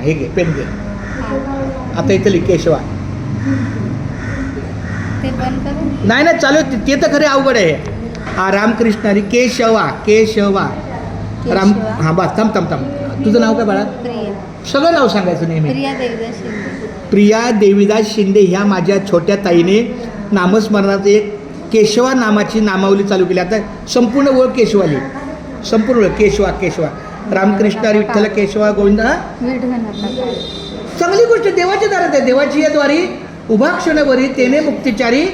हे घे पेन घे. हां. आता इथं लिह केशवा. ते बंद करू. नाही नाही चालू आहे. ते तर खरे अवघड आहे. हा रामकृष्ण हरी केशवा केशवा राम. केशवा. हां बस थांब थांब थांब. तुझं नाव काय बाळा? प्रिया. सगळं नाव सांगायचं नेहमी. प्रिया देवदास शिंदे. प्रिया देवीदास शिंदे ह्या माझ्या छोट्या ताईने नामस्मरणाचं एक केशवा नामाची नामावली चालू केली. आता संपूर्ण ओळख केशवाली. संपूर्ण ओळख केशवा केशवा रामकृष्ण हरी विठ्ठल केशवा गोविंद. हां विठ्ठलाचा काळ. चांगली गोष्ट देवाच्या दारात आहे. देवाची या द्वारी उभा क्षणभरी तेने मुक्तिचारी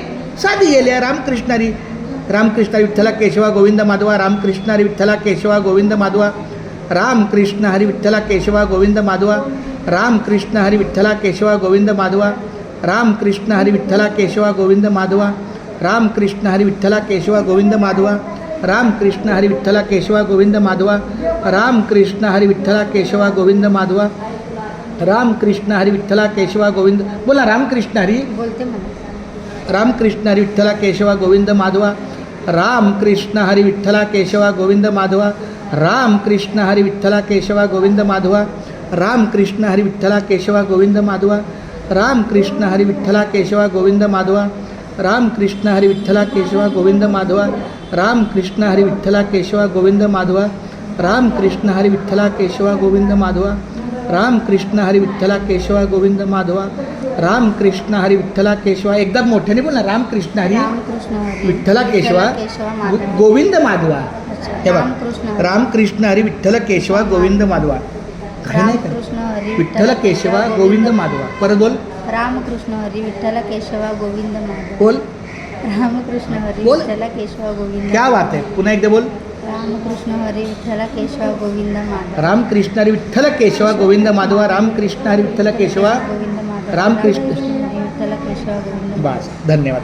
साधी गेल्या. रामकृष्ण हरी रामकृष्ण हरी विठ्ठला केशवा गोविंद माधवा रामकृष्ण हरी विठ्ठला केशवा गोविंद माधवा रामकृष्ण हरी विठ्ठला केशवा गोविंद माधवा रामकृष्ण हरी विठ्ठला केशवा गोविंद माधवा रामकृष्ण हरी विठ्ठला केशवा गोविंद माधवा रामकृष्ण हरी विठ्ठला केशवा गोविंद माधवा रामकृष्ण हरी विठ्ठला केशवा गोविंद माधवा रामकृष्ण हरी विठ्ठला केशवा गोविंद माधवा रामकृष्ण हरी विठ्ठला केशवा गोविंद. बोला रामकृष्ण हरी. बोलते मला. रामकृष्ण हरी विठ्ठला केशवा गोविंद माधवा रामकृष्ण हरी विठ्ठला केशवा गोविंद माधवा रामकृष्ण हरी विठ्ठला केशवा गोविंद माधवा रामकृष्ण हरी विठ्ठला केशवा गोविंद माधवा रामकृष्ण हरी विठ्ठला केशवा गोविंद माधवा रामकृष्ण हरी विठ्ठला केशवा गोविंद माधवा रामकृष्ण हरी विठ्ठला केशवा गोविंद माधवा रामकृष्ण हरी विठ्ठला केशवा गोविंद माधवा रामकृष्ण हरी विठ्ठला केशवा गोविंद माधवा रामकृष्ण हरी विठ्ठला केशवा. एकदा मोठ्याने बोल ना. रामकृष्ण हरी रामकृष्ण हरी विठ्ठला केशवा माधव. गोविंद माधवा. अच्छा. हे बघ रामकृष्ण हरी. रामकृष्ण हरी विठ्ठल केशवा गोविंद माधवा. काही नाही रामकृष्ण का? हरी विठ्ठल केशवा गोविंद माधवा. परत बोल. रामकृष्ण हरी विठ्ठल केशवा गोविंद माधव. बोल. रामकृष्ण हरी बोल. विठ्ठल केशवा गोविंद. क्या बात आहे. पुन्हा एकदा बोल. रामकृष्ण हरी विठ्ठल केशवा गोविंद माधव. रामकृष्ण हरी विठ्ठल केशवा गोविंद माधवा रामकृष्ण हरी विठ्ठल केशवा गोविंद माधव. रामकृष्ण. हरी विठ्ठल केशवा गोविंद. बस धन्यवाद.